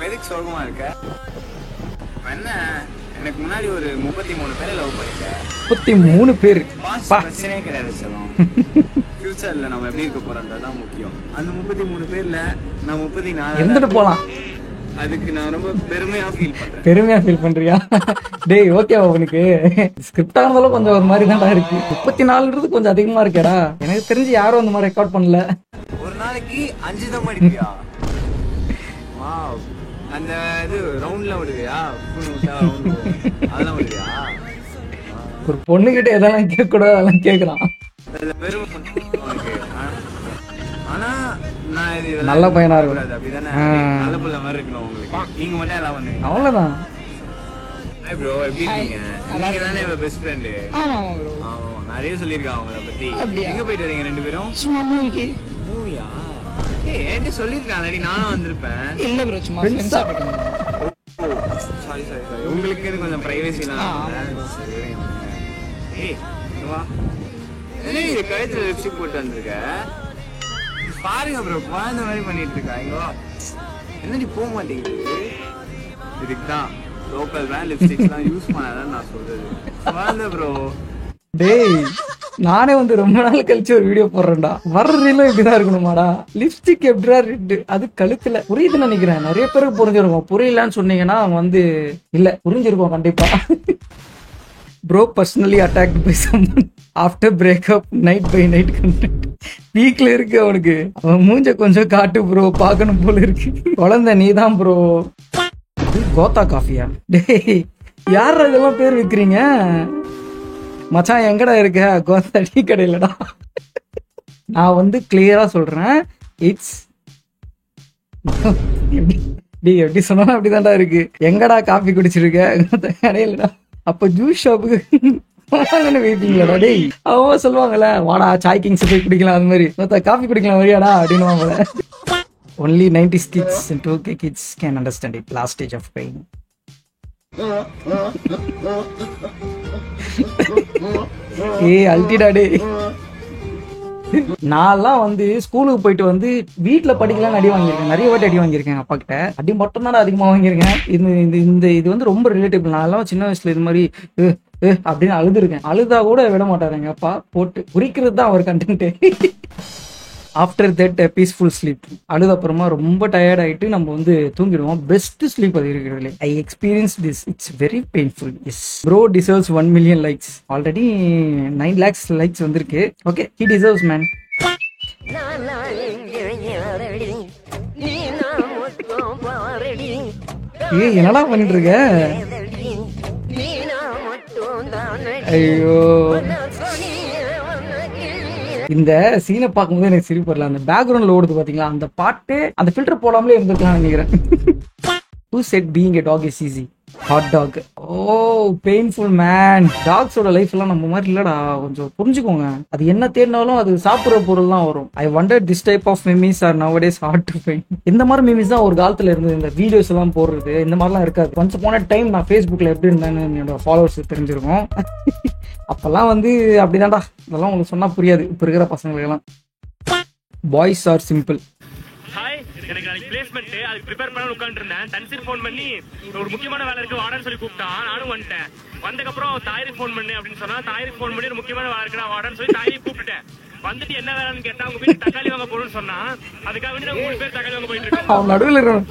எதுக்கு சோகமா இருக்க? என்ன எனக்கு முன்னாடி ஒரு 33 பேரை லவ் பண்ணிட்டேன். 33 பேர் பிரச்சனையே கிடையாது செல்லம். ஃபியூச்சர்ல நம்ம எப்படி இருக்க போறோம்ன்றதான் முக்கியம். அந்த 33 பேர்ல நான் 34 இருந்துட்டு போலாம். அதுக்கு நான் ரொம்ப பெருமையா ஃபீல் பண்றேன். பெருமையா ஃபீல் பண்றியா? டேய் ஓகேவா உனக்கு? ஸ்கிரிப்ட் ஆனதாலும் கொஞ்சம் ஒரு மாதிரி தான்டா இருக்கு. 34ன்றது கொஞ்சம் அதிகமா இருக்கேடா. எனக்கு தெரிஞ்சு யாரும் அந்த மாதிரி ரெக்கார்ட் பண்ணல. ஒரு நாளைக்கு 5 தான் அடிப்பியா? வாவ். அந்த இது ரவுண்ட்ல விடுவியா? அதெல்லாம் விடுவியா? ஒரு பொண்ணுகிட்ட எதெல்லாம் கேட்க கூடாது அதெல்லாம் கேட்கறான். ஆனா நான் இது நல்ல பையனா இருக்கும். அப்படிதானே? நல்ல புள்ள மாதிரி இருக்கணும் உங்களுக்கு. நீங்க மட்டும் எல்லாம் பண்ணுவீங்க. அவ்வளவுதான். ஹாய் ப்ரோ, எப்படி இருக்கீங்க? நீங்க தானே இவ பெஸ்ட் ஃப்ரெண்ட்? ஆமா ப்ரோ. ஆமா, நிறைய சொல்லிருக்காங்க அவங்கள பத்தி. எங்க போயிட்டு வரீங்க ரெண்டு பேரும்? சும்மா மூவிக்கு. மூவியா? ஏய் என்கிட்ட சொல்லிருக்காங்க, நானும் வந்திருப்பேன். இல்ல ப்ரோ, சும்மா ஃப்ரெண்ட்ஸா போயிட்டு. சாரி சாரி சாரி, உங்களுக்கு இது கொஞ்சம் பிரைவசிலாம். ஏய் வா, என்ன இது கழுத்துல லிப்ஸ்டிக் போட்டு வந்திருக்க? பாருங்க ப்ரோ, குழந்தை மாதிரி பண்ணிட்டு இருக்கா. இங்க என்னடி போக மாட்டேங்குது? இதுக்கு தான் லோக்கல் பிராண்ட் லிப்ஸ்டிக்ஸ்லாம் யூஸ் பண்ணாதான் நான் சொல்றது. குழந்தை ப்ரோ. டேய் நானே வந்து ரொம்ப நாள் கழிச்சு ஒரு வீடியோ போடுறேன்டா. வர்ற ரீலும் இப்படிதான் இருக்கணுமாடா? லிப்ஸ்டிக் எப்படிடா ரெட்டு, அது கழுத்துல. புரியுதுன்னு நினைக்கிறேன். நிறைய பேருக்கு புரிஞ்சிருக்கும். புரியலன்னு சொன்னீங்கன்னா அவங்க வந்து இல்ல புரிஞ்சிருக்கும் கண்டிப்பா. Bro personally attacked by someone after breakup night by night content. வீக்ல இருக்கு அவனுக்கு. அவன் மூஞ்ச கொஞ்சம் காட்டு ப்ரோ, பார்க்கணும் போல இருக்கு. குழந்தை நீதான் ப்ரோ. கோத்தா காஃபியா? டேய் யார் இதெல்லாம் பேர் விற்கிறீங்க மச்சான்? எங்கடா இருக்க? கோத்தா டீ கடையிலடா. நான் வந்து கிளியரா சொல்றேன், இட்ஸ் எப்படி சொன்னா அப்படிதான்டா இருக்கு. எங்கடா காஃபி குடிச்சிருக்க? கோத்தா கடையிலடா. அப்ப ஜூஸ் ஷாப்புக்கு வெயிட்டிங்களா? டேய் அவங்க சொல்லுவாங்கல்ல, வாடா சாய் கிங்ஸ் போய் குடிக்கலாம், அது மாதிரி காஃபி குடிக்கலாம் வரியாடா அப்படின்னுவாங்கல்ல. Only 90s kids and 2K kids can understand it. Last stage of pain. ஏய் அல்டிடா டே. நான்லாம் வந்து ஸ்கூலுக்கு போயிட்டு வந்து வீட்டுல படிக்கலாம் அடி வாங்கியிருக்கேன். நிறைய வாட்டி அடி வாங்கியிருக்கேன். அப்பா கிட்ட அடி மட்டும் தான் அதிகமா வாங்கியிருக்கேன். இது வந்து ரொம்ப ரிலேட்டிவ். நான்லாம் சின்ன வயசுல இது மாதிரி அப்படின்னு அழுதுருக்கேன். அழுதா கூட விட மாட்டாரு எங்க அப்பா. போட்டு குறிக்கிறது தான் அவர் content. After that peaceful sleep. அழுது அப்புறமா ரொம்ப டயர்ட் ஆயிட்டு நம்ம வந்து தூங்கிடுவோம். பெஸ்ட் ஸ்லீப் அது இருக்கிறதுல. I experience this. It's very painful. Yes bro deserves 1 million likes. Already 9 lakhs likes வந்திருக்கு. Okay, he deserves man. ஏய் என்னடா பண்ணிட்டு இருக்க? ஐயோ இந்த சீனை பார்க்கும்போது எனக்கு சிரிப்பு வரல. அந்த பேக்ரவுண்ட்ல ஓடுது பாத்தீங்களா, அந்த பாட்டு அந்த ஃபில்டர் போடாமலே இருந்திருக்கலாம் நினைக்கிறேன். Who said being a dog is easy? Hot dog. Oh, painful man. டாக்ஸோட லைஃப் எல்லாம் நம்ம மாதிரி இல்லடா. கொஞ்சம் புரிஞ்சுக்கோங்க. அது என்ன தேடினாலும் அது சாப்பிடுற பொருள் தான் வரும். I wonder this type of memes are nowadays hard to find. இந்த மாதிரி மீம்ஸ் தான் ஒரு காலத்துல இருந்தது. இந்த வீடியோஸ் எல்லாம் போடுறது இந்த மாதிரிலாம் இருக்காது. ஒன்ஸ் போன டைம் நான் Facebookல எப்படி இருந்தேன்னு என்னோட ஃபாலோவர்ஸ் தெரிஞ்சிருக்கும். அப்பெல்லாம் வந்து அப்படிதான்டா. இதெல்லாம் உங்களுக்கு சொன்னா புரியாது இப்ப இருக்கிற பசங்களுக்கு எல்லாம். Boys R simple. ஹாய், எனக்கு நாளைக்கு பிளேஸ்மெண்ட், அதுக்கு ப்ரிப்பேர் பண்ண உட்காந்துருந்தேன். தன்சீர் ஃபோன் பண்ணி ஒரு முக்கியமான வேலை இருக்கு வாடான்னு சொல்லி கூப்பிட்டான். நானும் வந்துட்டேன். வந்ததுக்கப்புறம் தாயிரி ஃபோன் பண்ணு அப்படின்னு சொன்னா, தாயிரி ஃபோன் பண்ணி ஒரு முக்கியமான வேலை இருக்குடா வாடான்னு சொல்லி தாயிரி கூப்பிட்டேன். வந்துட்டு என்ன வேலைன்னு கேட்டா, அவங்க வீட்டுக்கு தக்காளி வாங்க போகணும்னு சொன்னா, அதுக்காக வேண்டி நாங்க 3 பேர் தக்காளி வாங்க போயிட்டு இருக்கோம். அவன் நடுவில் இருக்கணும்.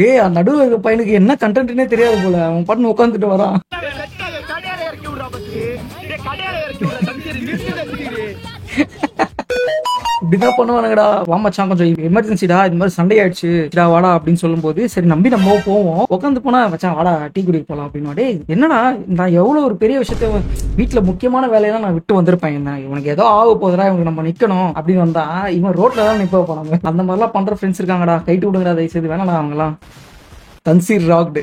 ஏய் நடுவில் இருக்க பையனுக்கு என்ன கண்டென்ட்னே தெரியாது போல. அவன் பண்ணு உட்காந்துட்டு வரான். இப்படிதான் பண்ணுவானுங்கடா. வாமச்சான் கொஞ்சம் எமர்ஜென்சிடா, இது மாதிரி சண்டை ஆயிடுச்சு வாடா அப்படின்னு சொல்லும் போது சரி நம்பி நம்ம போவோம். உட்காந்து போனா மச்சான் வாடா டீ குடிக்க போலாம் அப்படின்னு. டேய் என்னடா நான் எவ்வளவு ஒரு பெரிய விஷயத்த வீட்டுல முக்கியமான வேலையெல்லாம் நான் விட்டு வந்திருப்பேன். என்ன இவனுக்கு ஏதோ ஆக போதுடா, இவனுக்கு நம்ம நிக்கணும் அப்படின்னு வந்தா இவன் ரோட்ல தான் நிப்ப போனாங்க. அந்த மாதிரிலாம் பண்ற ஃப்ரெண்ட்ஸ் இருக்காங்கடா. கைட்டு விடுங்கடா தயவு செய்து. வேணாடா அவங்கலாம். Thanseer rocked,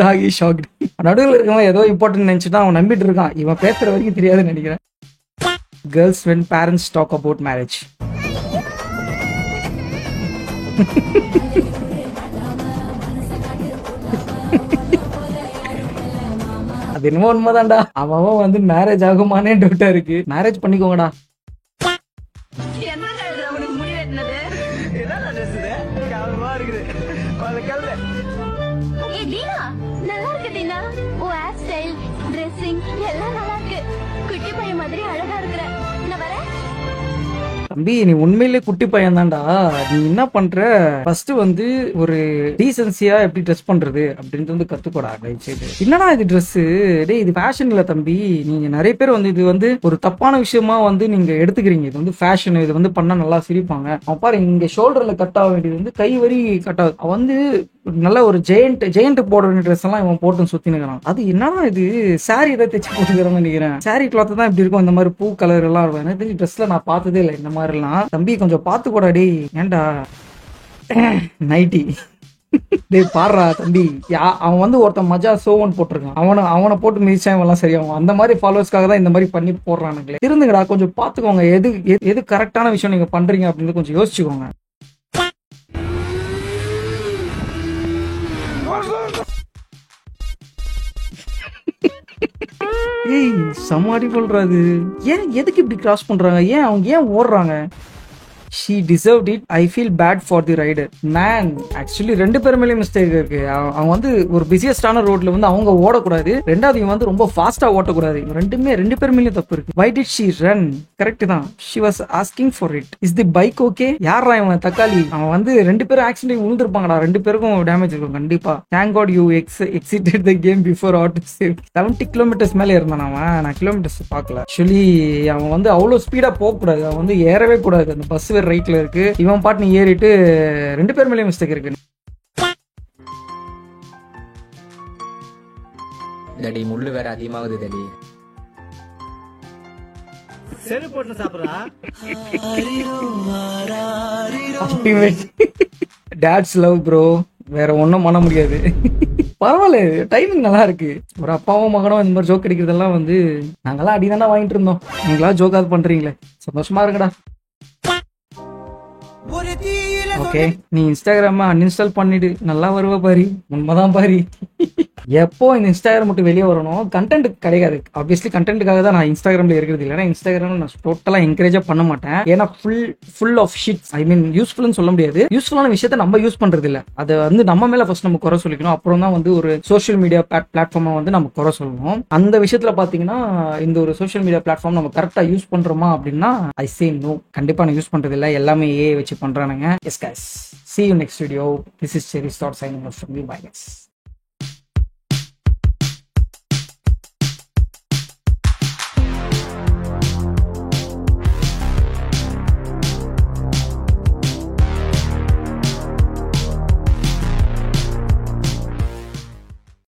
தாகி shocked. நடுவில் இருக்கவன் ஏதோ இம்பார்ட்டன்ட் நினைச்சுட்டு அவன் நம்பிட்டு இருக்கான். இவன் பேசுற வரைக்கும் தெரியாதுன்னு நினைக்கிறேன். Girls when parents talk about marriage. அது என்னமோ உண்மைதான்டா. அவன் வந்து மேரேஜ் ஆகுமானே டவுட்டா இருக்கு. மேரேஜ் பண்ணிக்கோங்கடா. நல்லா இருக்கு தீனா. உன் ஹேர் ஸ்டைல், ட்ரெஸ்ஸிங் எல்லாம் நல்லா இருக்கு. குட்டி பையன் மாதிரி அழகா இருக்கிற. நான் வரேன். தம்பி நீ உண்மையிலே குட்டி பையன் தான்டா. நீ என்ன பண்ற, ஃபர்ஸ்ட் வந்து ஒரு டீசென்சியா எப்படி ட்ரெஸ் பண்றது அப்படின்ட்டு வந்து கத்துக்கோடா. என்னடா இது ட்ரெஸ், டேய் இது ஃபேஷன் இல்ல தம்பி. நீங்க நிறைய பேர் வந்து இது வந்து ஒரு தப்பான விஷயமா வந்து நீங்க எடுத்துக்கிறீங்க. இது வந்து ஃபேஷன், இது வந்து பண்ணா நல்லா சிரிப்பாங்க. அவன் பாரு இங்க ஷோல்டர்ல கட் ஆக வேண்டியது வந்து கை வரி கட் ஆகுது. அவன் வந்து நல்ல ஒரு ஜெயண்ட் போட வேண்டிய ட்ரெஸ் எல்லாம் இவன் போட்டு சுத்தினுக்கிறான். அது என்னன்னா இது சாரி ஏதாவது தைச்சு போட்டுக்கிறோம்னு நினைக்கிறேன். சாரி கிளாத் தான் இப்படி இருக்கும். இந்த மாதிரி பூ கலர் எல்லாம் இருக்கும். எனக்கு தெரிஞ்சு ட்ரெஸ்ல நான் பார்த்ததே இல்லை இந்த மாதிரி எல்லாம். தம்பி கொஞ்சம் பார்த்து கூட டேய். ஏன்டா நைட்டி டேய் பாடுறா தம்பி. அவன் வந்து ஒருத்தன் மஜா சோவன் போட்டிருக்கான். அவனை போட்டு மிதிச்சா எல்லாம் சரியாகும். அந்த மாதிரி ஃபாலோவர்ஸ்க்காக தான் இந்த மாதிரி பண்ணி போடுறானுங்களே. இருந்துங்கடா கொஞ்சம் பார்த்துக்கோங்க. எது கரெக்டான விஷயம் நீங்க பண்றீங்க அப்படின்னு கொஞ்சம் யோசிச்சுக்கோங்க. ஏய் சமாடி சொல்றாது. ஏன் எதுக்கு இப்படி கிராஸ் பண்றாங்க? ஏன் அவங்க ஏன் ஓடுறாங்க? She deserved it. I feel bad for the rider. Man, actually ரெண்டு பேர் மேலேயும் மிஸ்டேக் இருக்கு. அவங்க வந்து ஒரு பிஸியஸ்டான ரோட்ல வந்து அவங்க ஓடக்கூடாது. ரெண்டாவது இவங்க வந்து ரொம்ப ஃபாஸ்டா ஓட்டக்கூடாது. ரெண்டு பேர் மேலேயும் தப்பு இருக்கு. Why did she run? Correct தான். She was asking for it. Is the bike okay? யாரா இவன் தக்காளி? அவன் வந்து ரெண்டு பேரும் ஆக்சிடென்ட் விழுந்திருப்பாங்கடா. ரெண்டு பேருக்கும் டேமேஜ் இருக்கும் கண்டிப்பா. Thank God you exited the game before auto save. 70 kilometres மேல இருந்தான் அவன். நான் கிலோமீட்டர்ஸ் பார்க்கல. ஆக்சுவலி அவன் வந்து அவ்வளவு ஸ்பீடா போக கூடாது. அவன் வந்து ஏறவே கூடாது. அந்த பஸ் ரைட்ல இருக்கு. இவன் பாட்டு ஏறிட்டு ரெண்டு பேர் மேலேயும் மிஸ்டேக் இருக்கு. தடி முள்ளு வேற அதிகமாகுது தடி. செரு போட்டு சாப்பிடுறா. Dad's love bro. வேற ஒன்றும் பண்ண முடியாது. பரவாயில்ல டைமிங் நல்லா இருக்கு. ஒரு அப்பாவும் மகனும் இந்த மாதிரி ஜோக் அடிக்கிறதெல்லாம் வந்து நாங்கெல்லாம் அடிதானே வாங்கிட்டு இருந்தோம். நீங்களா ஜோக்காது பண்றீங்களே, சந்தோஷமா இருக்குடா. ஓகே நீ இன்ஸ்டாகிராம அன்இன்ஸ்டால் பண்ணிடு. நல்லா வருவ பாரி. உண்மைதான் பாரி. எப்போ இந்த இன்ஸ்டாகிராம் மட்டும் வெளியே வரணும், கண்டென்ட் கிடைக்காது. ஆப்வியஸ்லி கண்டென்ட்டுக்காக தான் நான் இன்ஸ்டாகிராம்ல இருக்கிறது இல்லை. ஏன்னா இன்ஸ்டாகிராம் நான் டோட்டலா என்கரேஜா பண்ண மாட்டேன். ஏன்னா ஃபுல் ஆஃப் ஷிட்ஸ். ஐ மீன் யூஸ்ஃபுல்னு சொல்ல முடியாது. யூஸ்ஃபுல்லான விஷயத்த நம்ம யூஸ் பண்றது இல்லை. அதை வந்து நம்ம மேல ஃபர்ஸ்ட் நம்ம குறை சொல்லிக்கணும். அப்புறம் தான் வந்து ஒரு சோஷியல் மீடியா பிளாட்ஃபார்மை வந்து நம்ம குறை சொல்லணும். அந்த விஷயத்துல பாத்தீங்கன்னா இந்த ஒரு சோஷியல் மீடியா பிளாட்ஃபார்ம் நம்ம கரெக்டா யூஸ் பண்றோமா அப்படின்னா ஐ சே நோ. கண்டிப்பா நான் யூஸ் பண்றது இல்லை. எல்லாமே ஏ வச்சு பண்றானுங்க. Yes guys, see you next video. This is Cherry Thought signing off from you. Bye guys.